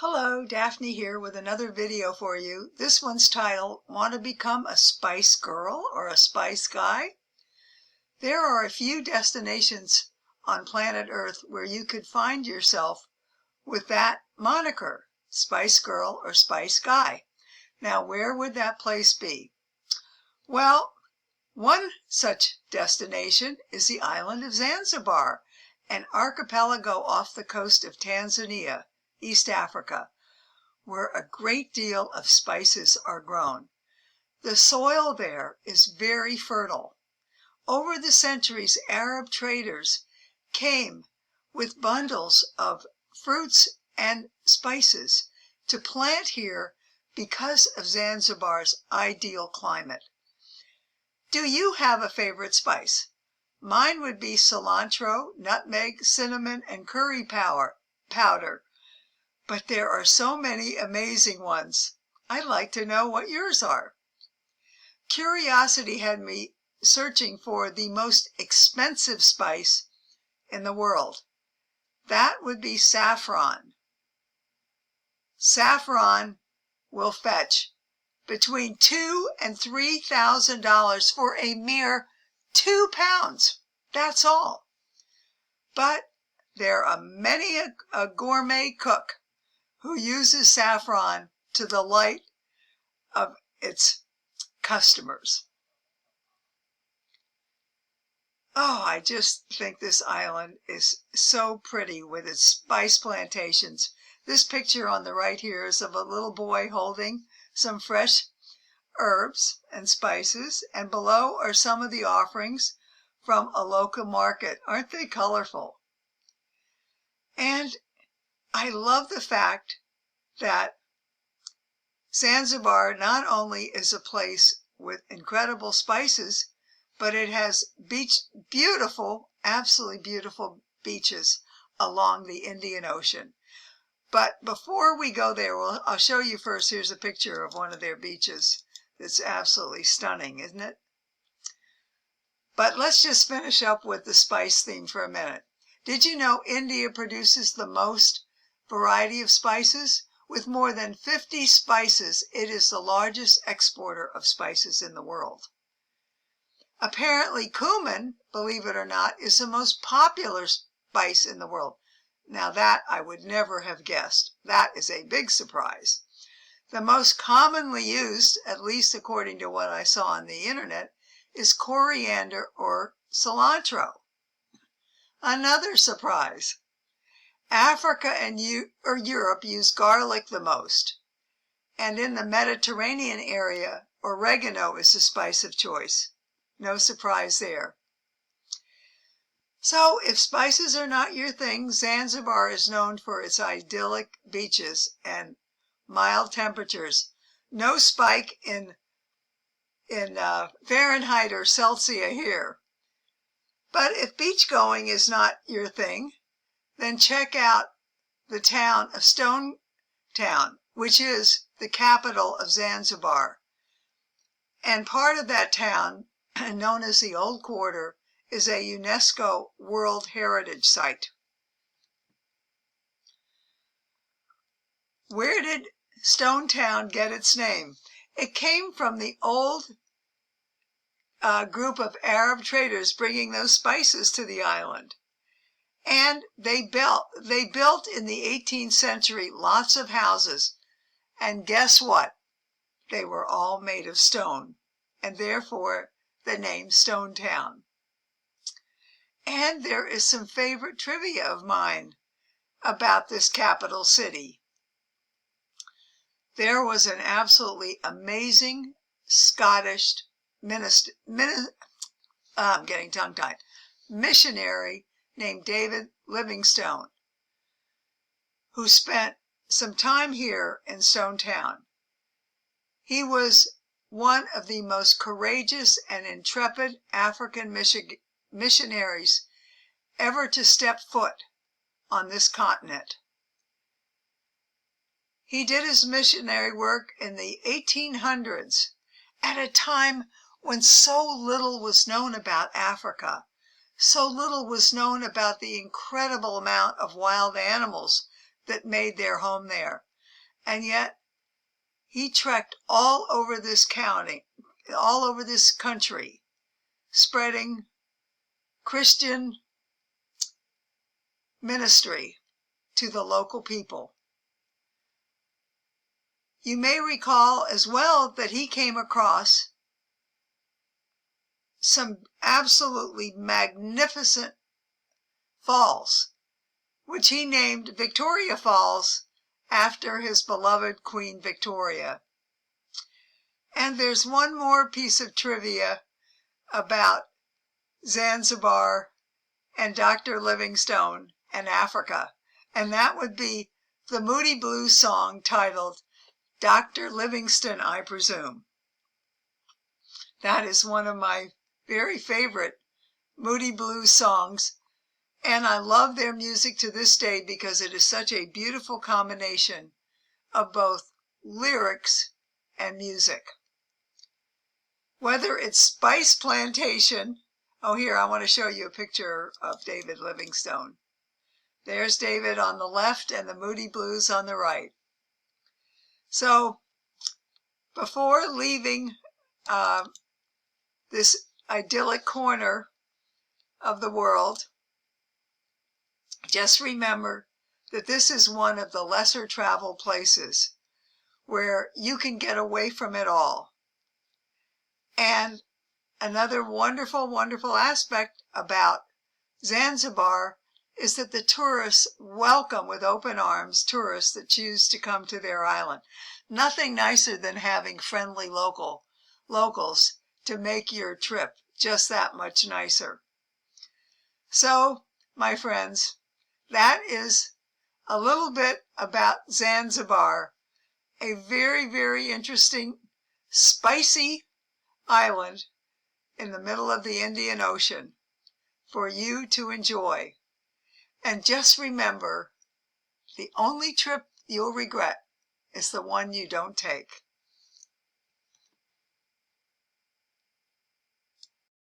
Hello, Daphne here with another video for you. This one's titled, Want to Become a Spice Girl or a Spice Guy? There are a few destinations on planet Earth where you could find yourself with that moniker, Spice Girl or Spice Guy. Now, where would that place be? Well, one such destination is the island of Zanzibar, an archipelago off the coast of Tanzania, East Africa, where a great deal of spices are grown. The soil there is very fertile. Over the centuries, Arab traders came with bundles of fruits and spices to plant here because of Zanzibar's ideal climate. Do you have a favorite spice? Mine would be cilantro, nutmeg, cinnamon, and curry powder. But there are so many amazing ones. I'd like to know what yours are. Curiosity had me searching for the most expensive spice in the world. That would be saffron. Saffron will fetch between $2,000 and $3,000 for a mere 2 pounds. That's all. But there are many a gourmet cook who uses saffron to the delight of its customers. Oh, I just think this island is so pretty with its spice plantations. This picture on the right here is of a little boy holding some fresh herbs and spices, and below are some of the offerings from a local market. Aren't they colorful? And I love the fact that Zanzibar not only is a place with incredible spices, but it has absolutely beautiful beaches along the Indian Ocean. But before we go there, I'll show you first. Here's a picture of one of their beaches. It's absolutely stunning, isn't it? But let's just finish up with the spice theme for a minute. Did you know India produces the most variety of spices? With more than 50 spices, it is the largest exporter of spices in the world. Apparently, cumin, believe it or not, is the most popular spice in the world. Now that I would never have guessed. That is a big surprise. The most commonly used, at least according to what I saw on the internet, is coriander or cilantro. Another surprise. Africa and Europe use garlic the most, and in the Mediterranean area, oregano is the spice of choice. No surprise there. So, if spices are not your thing, Zanzibar is known for its idyllic beaches and mild temperatures. No spike in Fahrenheit or Celsius here. But if beach going is not your thing, then check out the town of Stone Town, which is the capital of Zanzibar. And part of that town, known as the Old Quarter, is a UNESCO World Heritage Site. Where did Stone Town get its name? It came from the old group of Arab traders bringing those spices to the island. And they built in the 18th century lots of houses. And guess what? They were all made of stone, and therefore the name Stone Town. And there is some favorite trivia of mine about this capital city. There was an absolutely amazing Scottish missionary named David Livingstone, who spent some time here in Stone Town. He was one of the most courageous and intrepid African missionaries ever to step foot on this continent. He did his missionary work in the 1800s, at a time when so little was known about Africa. So little was known about the incredible amount of wild animals that made their home there. And yet he trekked all over this county, all over this country, spreading Christian ministry to the local people. You may recall as well that he came across some absolutely magnificent falls, which he named Victoria Falls after his beloved Queen Victoria. And there's one more piece of trivia about Zanzibar and Dr. Livingstone and Africa, and that would be the Moody Blues song titled Dr. Livingstone, I Presume. That is one of my very favorite Moody Blues songs, and I love their music to this day because it is such a beautiful combination of both lyrics and music. Whether it's Spice Plantation, oh here, I want to show you a picture of David Livingstone. There's David on the left and the Moody Blues on the right. So before leaving this idyllic corner of the world, just remember that this is one of the lesser traveled places where you can get away from it all. And another wonderful, wonderful aspect about Zanzibar is that the tourists welcome with open arms tourists that choose to come to their island. Nothing nicer than having friendly locals to make your trip just that much nicer. So, my friends, that is a little bit about Zanzibar, a very, very interesting, spicy island in the middle of the Indian Ocean for you to enjoy. And just remember, the only trip you'll regret is the one you don't take.